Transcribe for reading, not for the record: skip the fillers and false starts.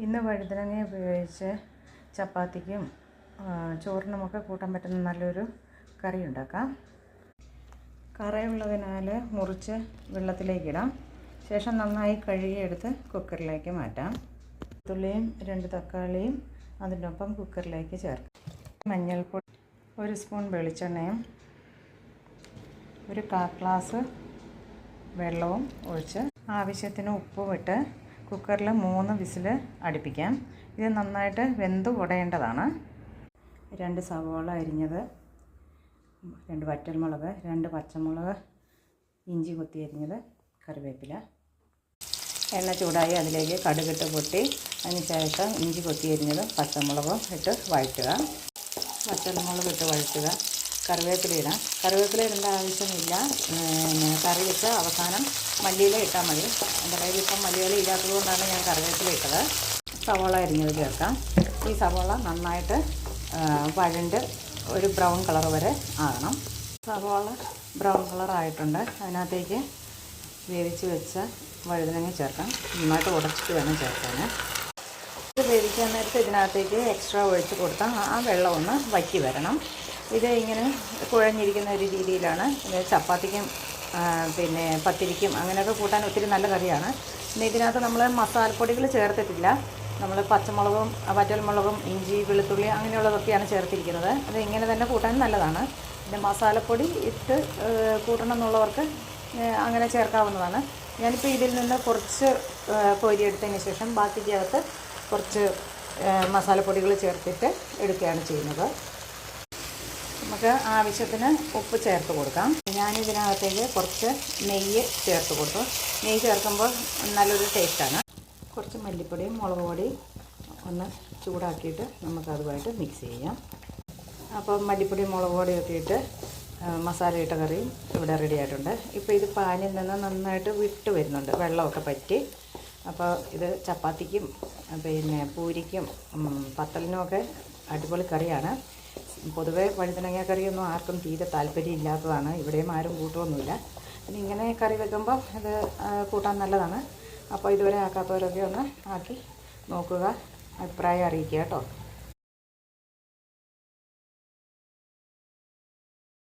ഇന്ന് വഴുതനങ്ങ ഉപയോഗിച്ച് ചപ്പാത്തിക്കും ചോറിനുമൊക്കെ കൂട്ടാൻ പറ്റുന്ന നല്ലൊരു കറി ഉണ്ടാക്കാം. കറയുള്ളതിനാൽ മുറിച്ച് വെള്ളത്തിലേക്കിടാം. ശേഷം നന്നായി കഴുകിയെടുത്ത് കുക്കറിലേക്ക് മാറ്റാം. വെളുത്തുള്ളിയും 2 തക്കാളിയും അതിനൊപ്പം കുക്കറിലേക്ക് ചേർക്കാം. മഞ്ഞൾപ്പൊടി, 1 സ്പൂൺ വെളിച്ചെണ്ണയും 1/4 ഗ്ലാസ് വെള്ളവും ഒഴിച്ച് ആവശ്യത്തിന് ഉപ്പും ഇട്ട് കുക്കറിൽ 3 വിസിൽ അടുപ്പിക്കാം. ഇത് നന്നായിട്ട് വെന്ത് ഉടയേണ്ടതാണ്. 2 സവാള അരിഞ്ഞത്, 2 വറ്റൽമുളക്, 2 പച്ചമുളക്, ഇഞ്ചി കൊത്തി അരിഞ്ഞത്, കറിവേപ്പില. എണ്ണ ചൂടായി അതിലേക്ക് കടുകിട്ട് പൊട്ടി അതിന് ശേഷം ഇഞ്ചി കൊത്തി അരിഞ്ഞതും പച്ചമുളകും ഇട്ട് വഴറ്റുക. വറ്റൽമുളക് ഇട്ട് വഴറ്റുക. കറിവേപ്പില ഇടാം. കറിവേപ്പില ഇടേണ്ട ആവശ്യമില്ല. കറി വെച്ച് അവസാനം മല്ലിയില ഇട്ടാൽ മതി. എൻ്റെ കയ്യിൽ ഇപ്പം മല്ലിയില ഇല്ലാത്തത് കൊണ്ടാണ് ഞാൻ കറിവേപ്പില ഇട്ടത്. സവാള അരിഞ്ഞത് ചേർക്കാം. ഈ സവാള നന്നായിട്ട് വഴണ്ട് ഒരു ബ്രൗൺ കളർ വരെ ആകണം. സവാള ബ്രൗൺ കളറായിട്ടുണ്ട്. അതിനകത്തേക്ക് വേവിച്ച് വെച്ച വഴുതനങ്ങ ചേർക്കാം. നന്നായിട്ട് ഉടച്ചിട്ട് വേണം ചേർക്കാൻ. ഇത് വേവിക്കാൻ നേരത്തെ ഇതിനകത്തേക്ക് എക്സ്ട്രാ ഒഴിച്ച് കൊടുത്താൽ ആ വെള്ളം ഒന്ന് വറ്റി വരണം. ഇത് ഇങ്ങനെ കുഴഞ്ഞിരിക്കുന്ന ഒരു രീതിയിലാണ്. ഇത് ചപ്പാത്തിക്കും പിന്നെ പത്തിരിക്കും അങ്ങനെയൊക്കെ കൂട്ടാൻ ഒത്തിരി നല്ല കറിയാണ്. പിന്നെ ഇതിനകത്ത് നമ്മൾ മസാലപ്പൊടികൾ ചേർത്തിട്ടില്ല. നമ്മൾ പച്ചമുളകും വറ്റൽമുളകും ഇഞ്ചി വെളുത്തുള്ളി അങ്ങനെയുള്ളതൊക്കെയാണ് ചേർത്തിരിക്കുന്നത്. അത് ഇങ്ങനെ തന്നെ കൂട്ടാൻ നല്ലതാണ്. പിന്നെ മസാലപ്പൊടി ഇട്ട് കൂട്ടണം എന്നുള്ളവർക്ക് അങ്ങനെ ചേർക്കാവുന്നതാണ്. ഞാനിപ്പോൾ ഇതിൽ നിന്ന് കുറച്ച് കോരിയെടുത്തതിന് ശേഷം ബാക്കിക്കകത്ത് കുറച്ച് മസാലപ്പൊടികൾ ചേർത്തിട്ട് എടുക്കുകയാണ് ചെയ്യുന്നത്. നമുക്ക് ആവശ്യത്തിന് ഉപ്പ് ചേർത്ത് കൊടുക്കാം. ഞാനിതിനകത്തേക്ക് കുറച്ച് നെയ്യ് ചേർത്ത് കൊടുത്തു. നെയ്യ് ചേർക്കുമ്പോൾ നല്ലൊരു ടേസ്റ്റാണ്. കുറച്ച് മല്ലിപ്പൊടിയും മുളക് പൊടിയും ഒന്ന് ചൂടാക്കിയിട്ട് നമുക്കതുമായിട്ട് മിക്സ് ചെയ്യാം. അപ്പോൾ മല്ലിപ്പൊടിയും മുളക് പൊടിയൊക്കെ ഇട്ട് മസാലയിട്ട കറിയും ഇവിടെ റെഡി ആയിട്ടുണ്ട്. ഇപ്പോൾ ഇത് പാനിൽ നിന്ന് നന്നായിട്ട് വിട്ട് വരുന്നുണ്ട്, വെള്ളമൊക്കെ പറ്റി. അപ്പോൾ ഇത് ചപ്പാത്തിക്കും പിന്നെ പൂരിക്കും പത്തലിനുമൊക്കെ അടിപൊളി കറിയാണ്. പൊതുവേ വഴുതനങ്ങ കറിയൊന്നും ആർക്കും തീരെ താല്പര്യമില്ലാത്തതാണ്. ഇവിടെയും ആരും കൂട്ടുമൊന്നുമില്ല. പിന്നെ ഇങ്ങനെ കറി വെക്കുമ്പോൾ ഇത് കൂട്ടാൻ നല്ലതാണ്. അപ്പോൾ ഇതുവരെ ആക്കാത്തവരൊക്കെ ഒന്ന് ആക്കി നോക്കുക, അഭിപ്രായം അറിയിക്കുക കേട്ടോ.